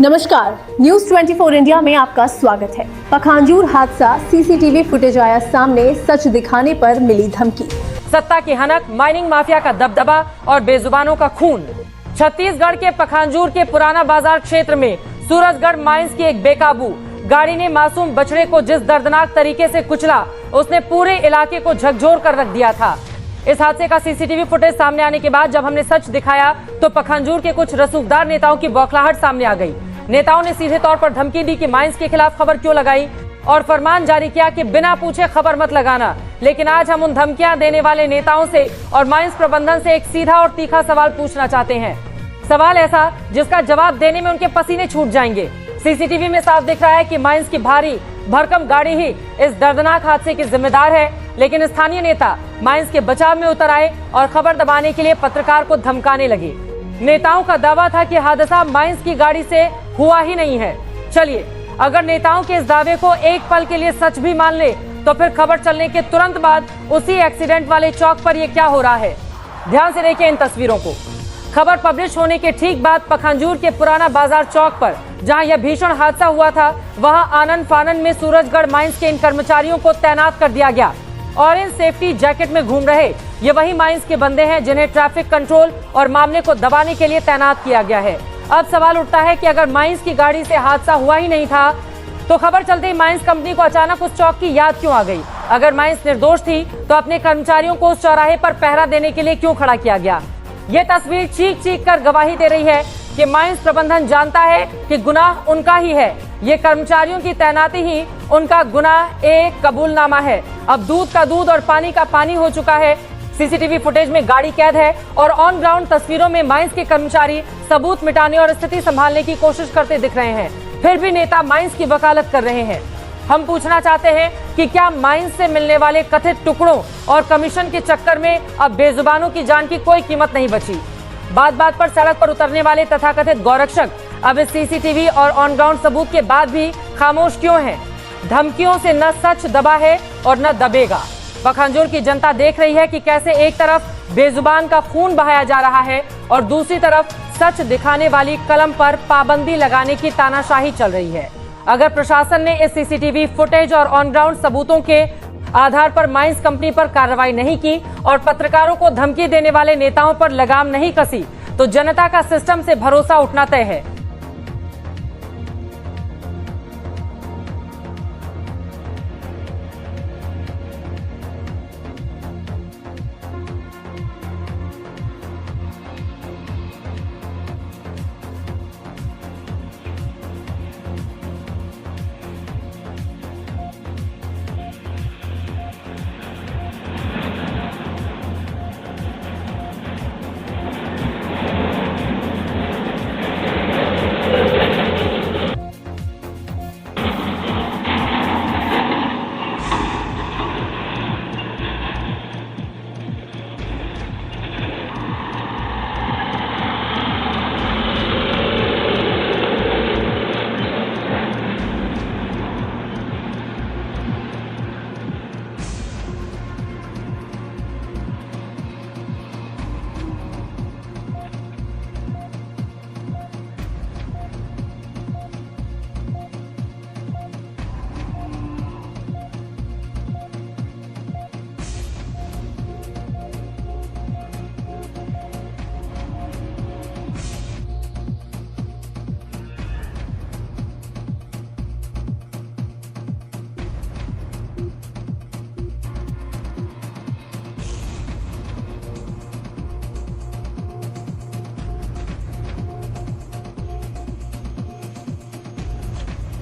नमस्कार, news 24 India में आपका स्वागत है। पखांजूर हादसा, सीसीटीवी फुटेज आया सामने, सच दिखाने पर मिली धमकी। सत्ता की हनक, माइनिंग माफिया का दबदबा और बेजुबानों का खून। छत्तीसगढ़ के पखांजूर के पुराना बाजार क्षेत्र में सूरजगढ़ माइंस की एक बेकाबू गाड़ी ने मासूम बछड़े को जिस दर्दनाक तरीके से कुचला, उसने पूरे इलाके को झकझोर कर रख दिया था। इस हादसे का सीसीटीवी फुटेज सामने आने के बाद जब हमने सच दिखाया तो पखांजूर के कुछ रसूखदार नेताओं की बौखलाहट सामने आ गई। नेताओं ने सीधे तौर पर धमकी दी कि माइंस के खिलाफ खबर क्यों लगाई और फरमान जारी किया कि बिना पूछे खबर मत लगाना। लेकिन आज हम उन धमकियां देने वाले नेताओं से और माइंस प्रबंधन से एक सीधा और तीखा सवाल पूछना चाहते हैं। सवाल ऐसा जिसका जवाब देने में उनके पसीने छूट जाएंगे। सीसीटीवी में साफ दिख रहा है कि माइंस की भारी भरकम गाड़ी ही इस दर्दनाक हादसे की जिम्मेदार है, लेकिन स्थानीय नेता माइंस के बचाव में उतर आए और खबर दबाने के लिए पत्रकार को धमकाने लगे। नेताओं का दावा था कि हादसा माइंस की गाड़ी से हुआ ही नहीं है। चलिए, अगर नेताओं के इस दावे को एक पल के लिए सच भी मान ले तो फिर खबर चलने के तुरंत बाद उसी एक्सीडेंट वाले चौक पर ये क्या हो रहा है। ध्यान से देखिए इन तस्वीरों को। खबर पब्लिश होने के ठीक बाद पखांजूर के पुराना बाजार चौक पर जहां यह भीषण हादसा हुआ था, वहां आनन फानन में सूरजगढ़ माइंस के इन कर्मचारियों को तैनात कर दिया गया। ऑरेंज सेफ्टी जैकेट में घूम रहे ये वही माइंस के बंदे हैं जिन्हें ट्रैफिक कंट्रोल और मामले को दबाने के लिए तैनात किया गया है। अब सवाल उठता है कि अगर माइंस की गाड़ी से हादसा हुआ ही नहीं था तो खबर चलते ही माइंस कंपनी को अचानक उस चौक की याद क्यों आ गई। अगर माइंस निर्दोष थी तो अपने कर्मचारियों को उस चौराहे पर पहरा देने के लिए क्यों खड़ा किया गया। ये तस्वीर चीख चीख कर गवाही दे रही है कि माइंस प्रबंधन जानता है कि गुनाह उनका ही है। ये कर्मचारियों की तैनाती ही उनका गुनाह एक कबूलनामा है। अब दूध का दूध और पानी का पानी हो चुका है। सीसीटीवी फुटेज में गाड़ी कैद है और ऑन ग्राउंड तस्वीरों में माइंस के कर्मचारी सबूत मिटाने और स्थिति संभालने की कोशिश करते दिख रहे हैं। फिर भी नेता माइंस की वकालत कर रहे हैं। हम पूछना चाहते हैं कि क्या माइंस से मिलने वाले कथित टुकड़ों और कमीशन के चक्कर में अब बेजुबानों की जान की कोई कीमत नहीं बची। बात बात पर सड़क पर उतरने वाले तथाकथित गौरक्षक अब इस सीसीटीवी और ऑन ग्राउंड सबूत के बाद भी खामोश क्यों हैं? धमकियों से न सच दबा है और न दबेगा। पखांजूर की जनता देख रही है कि कैसे एक तरफ बेजुबान का खून बहाया जा रहा है और दूसरी तरफ सच दिखाने वाली कलम पर पाबंदी लगाने की तानाशाही चल रही है। अगर प्रशासन ने इस सीसीटीवी फुटेज और ऑन ग्राउंड सबूतों के आधार पर माइंस कंपनी पर कार्रवाई नहीं की और पत्रकारों को धमकी देने वाले नेताओं पर लगाम नहीं कसी तो जनता का सिस्टम से भरोसा उठना तय है।